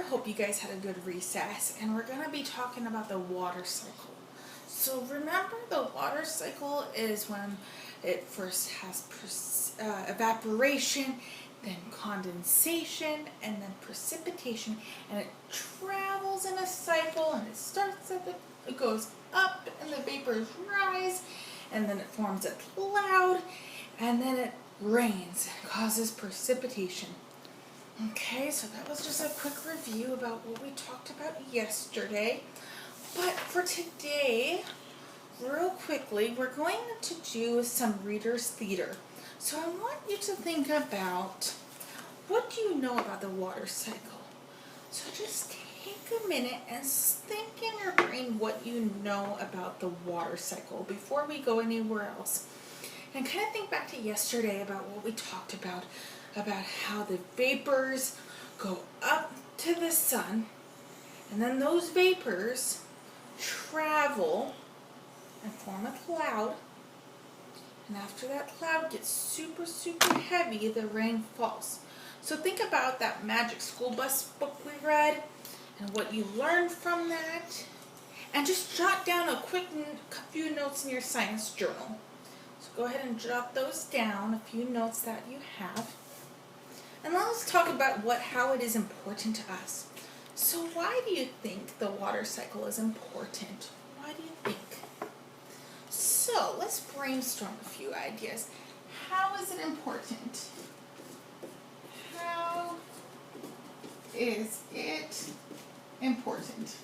Hope you guys had a good recess, and we're going to be talking about the water cycle. So remember, the water cycle is when it first has evaporation, then condensation, and then precipitation, and it travels in a cycle, and it goes up, and the vapors rise, and then it forms a cloud, and then it rains, causes precipitation. Okay, so that was just a quick review about what we talked about yesterday. But for today, real quickly, we're going to do some reader's theater. So I want you to think about, what do you know about the water cycle? So just take a minute and think in your brain what you know about the water cycle before we go anywhere else. And kind of think back to yesterday about what we talked about how the vapors go up to the sun, and then those vapors travel and form a cloud, and after that cloud gets super, super heavy, the rain falls. So think about that magic school bus book we read and what you learned from that, and just jot down a few notes in your science journal. So go ahead and jot those down, a few notes that you have. And now let's talk about how it is important to us. So why do you think the water cycle is important? Why do you think? So let's brainstorm a few ideas. How is it important? How is it important?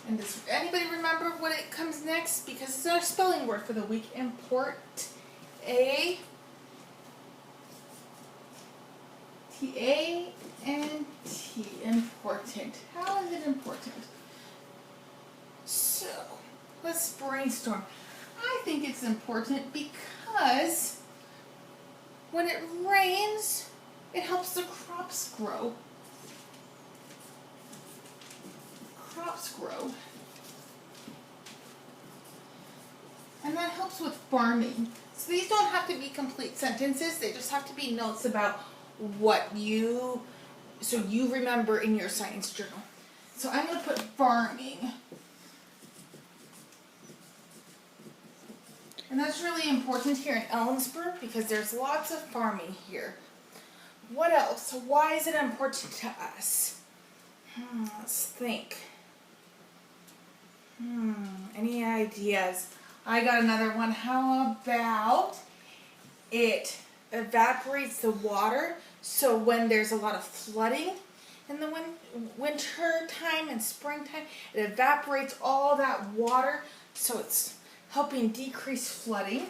And does anybody remember what it comes next? Because it's our spelling word for the week. T-A-N-T. Important. How is it important? So, let's brainstorm. I think it's important because when it rains, it helps the crops grow. And that helps with farming. So these don't have to be complete sentences, they just have to be notes about so you remember in your science journal. So I'm going to put farming. And that's really important here in Ellensburg because there's lots of farming here. What else? So why is it important to us? Let's think. Any ideas? I got another one. How about it evaporates the water, so when there's a lot of flooding in the winter time and springtime, it evaporates all that water, so it's helping decrease flooding.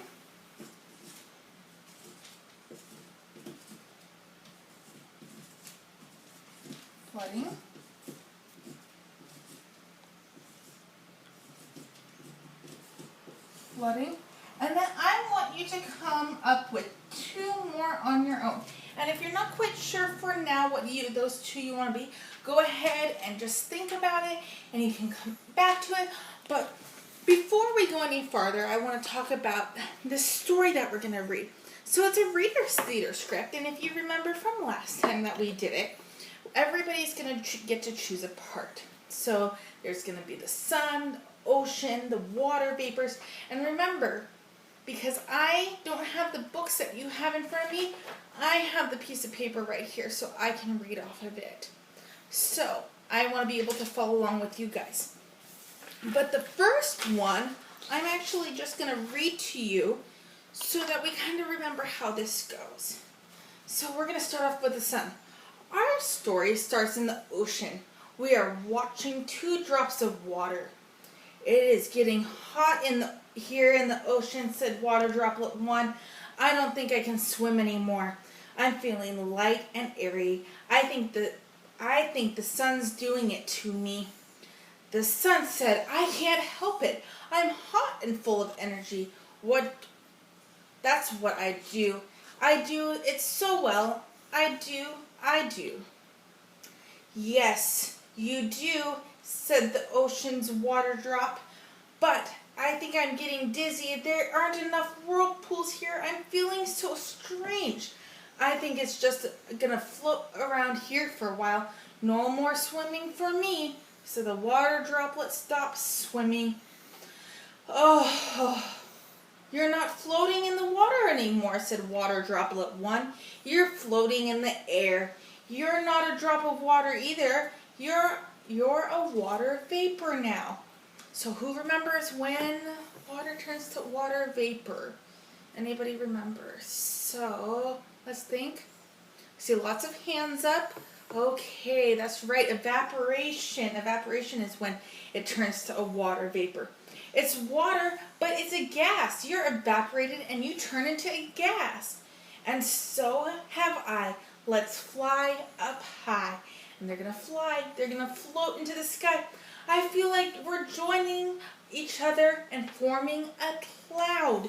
And then I want you to come up with two more on your own. And if you're not quite sure for now what those two you want to be, go ahead and just think about it, and you can come back to it. But before we go any farther, I want to talk about the story that we're going to read. So it's a reader's theater script, and if you remember from last time that we did it, everybody's going to get to choose a part. So there's going to be the sun, ocean, the water vapors, and remember, because I don't have the books that you have in front of me, I have the piece of paper right here so I can read off of it. So I want to be able to follow along with you guys. But the first one, I'm actually just going to read to you so that we kind of remember how this goes. So we're going to start off with the sun. Our story starts in the ocean. We are watching 2 drops of water. It is getting hot here in the ocean, said water droplet 1. I don't think I can swim anymore. I'm feeling light and airy. I think the sun's doing it to me. The sun said, I can't help it. I'm hot and full of energy. That's what I do. I do it so well. I do. Yes, you do, said the ocean's water drop. But I think I'm getting dizzy. There aren't enough whirlpools here. I'm feeling so strange. I think it's just gonna float around here for a while. No more swimming for me. So the water droplet stops swimming. Oh, you're not floating in the water anymore, said water droplet 1. You're floating in the air. You're not a drop of water either. You're a water vapor now. So who remembers when water turns to water vapor? Anybody remember? So let's think. See lots of hands up. Okay, that's right. Evaporation. Evaporation is when it turns to a water vapor. It's water, but it's a gas. You're evaporated and you turn into a gas. And so have I. Let's fly up high. And they're going to fly. They're going to float into the sky. I feel like we're joining each other and forming a cloud.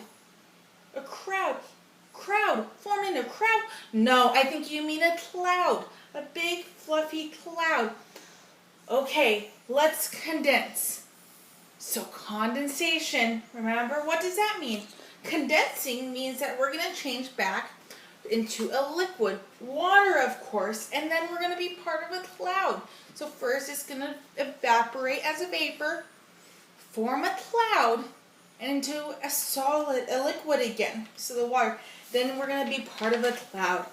A crowd. Crowd. Forming a crowd? No, I think you mean a cloud. A big fluffy cloud. Okay, let's condense. So condensation, remember, what does that mean? Condensing means that we're going to change back into a liquid. Water, of course, and then we're going to be part of a cloud. So first it's going to evaporate as a vapor, form a cloud, and into a solid, a liquid again. So the water. Then we're going to be part of a cloud.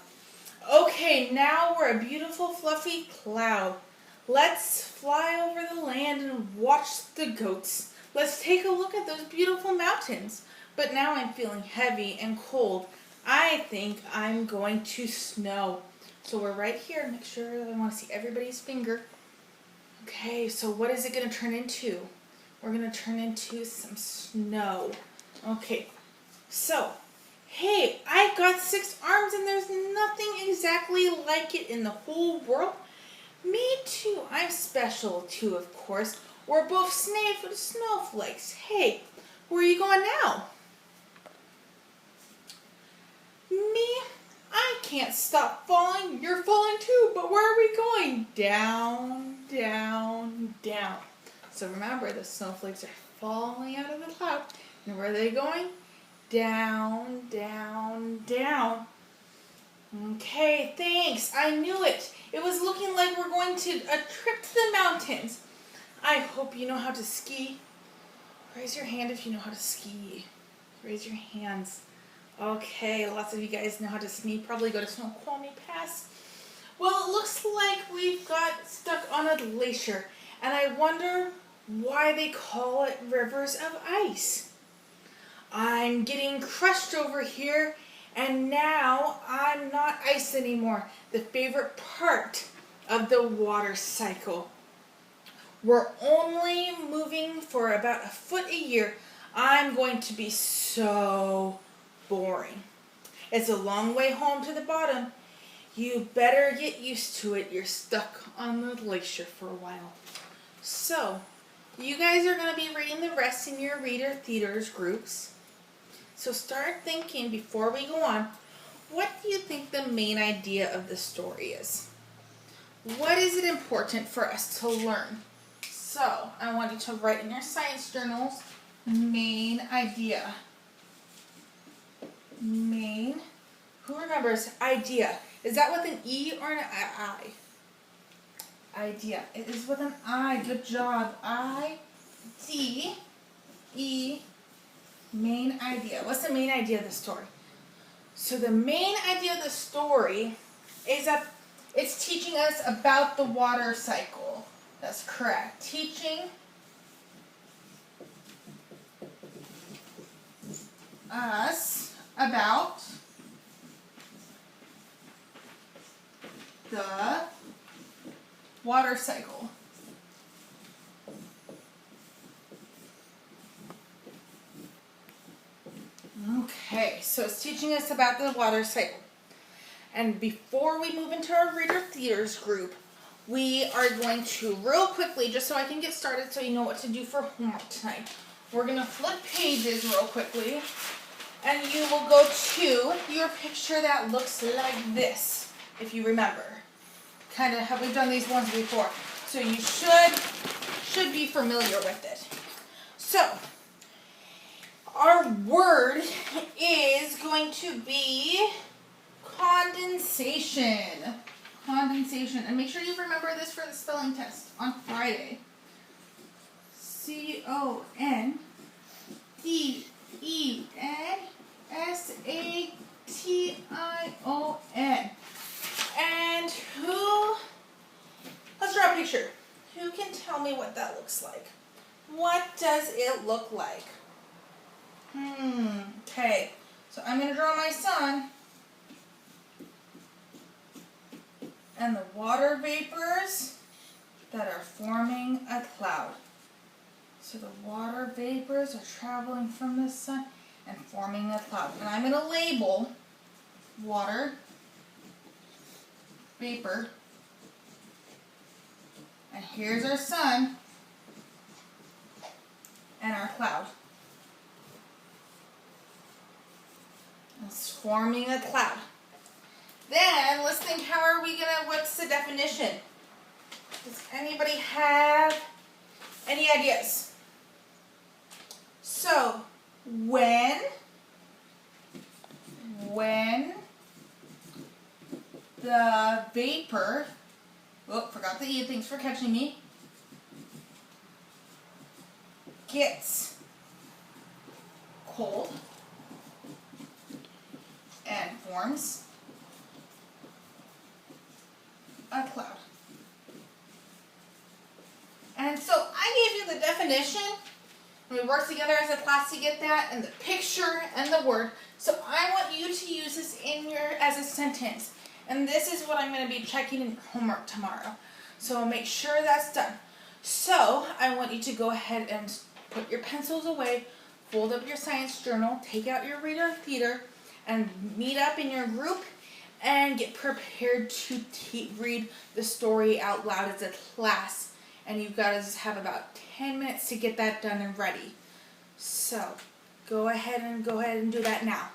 Okay, now we're a beautiful fluffy cloud. Let's fly over the land and watch the goats. Let's take a look at those beautiful mountains. But now I'm feeling heavy and cold. I think I'm going to snow. So we're right here. Make sure I want to see everybody's finger. Okay, so what is it going to turn into? We're going to turn into some snow. Okay, so, hey, I've got 6 arms and there's nothing exactly like it in the whole world. Me too. I'm special too, of course. We're both snowflakes. Hey, where are you going now? Me? I can't stop falling. You're falling too, but where are we going? Down, down, down. So remember, the snowflakes are falling out of the cloud. And where are they going? Down, down, down. Okay, thanks. I knew it. It was looking like we're going to a trip to the mountains. I hope you know how to ski. Raise your hand if you know how to ski. Raise your hands. Okay, lots of you guys know how to ski. Probably go to Snoqualmie Pass. Well, it looks like we've got stuck on a glacier. And I wonder why they call it rivers of ice. I'm getting crushed over here. And now I'm not ice anymore. The favorite part of the water cycle. We're only moving for about a foot a year. I'm going to be so boring. It's a long way home to the bottom. You better get used to it. You're stuck on the glacier for a while. So, you guys are going to be reading the rest in your reader theaters groups. So start thinking before we go on, what do you think the main idea of the story is? What is it important for us to learn? So I want you to write in your science journals, main idea. Main, who remembers idea? Is that with an E or an I? Idea. It is with an I. Good job. I-D-E. Main idea. What's the main idea of the story? So the main idea of the story is that it's teaching us about the water cycle. That's correct. Teaching us about the water cycle. Okay, so it's teaching us about the water cycle. And before we move into our reader theaters group, we are going to real quickly, just so I can get started so you know what to do for homework tonight. We're going to flip pages real quickly, and you will go to your picture that looks like this, if you remember. Kind of, have we done these ones before? So you should be familiar with it. So, Our word is going to be condensation. Condensation. And make sure you remember this for the spelling test on Friday. Condensation. And let's draw a picture. Who can tell me what that looks like? What does it look like? Okay. So I'm going to draw my sun. And the water vapors that are forming a cloud. So the water vapors are traveling from the sun and forming a cloud. And I'm going to label water vapor. And here's our sun and our cloud. It's forming a cloud. Then let's think, what's the definition? Does anybody have any ideas? So, when the vapor, forgot the E, thanks for catching me, gets cold and forms a cloud. And so I gave you the definition, and we worked together as a class to get that, and the picture and the word. So I want you to use this as a sentence. And this is what I'm going to be checking in your homework tomorrow. So make sure that's done. So I want you to go ahead and put your pencils away, fold up your science journal, take out your reader theater, and meet up in your group and get prepared to read the story out loud as a class. And you've got to just have about 10 minutes to get that done and ready. So go ahead and do that now.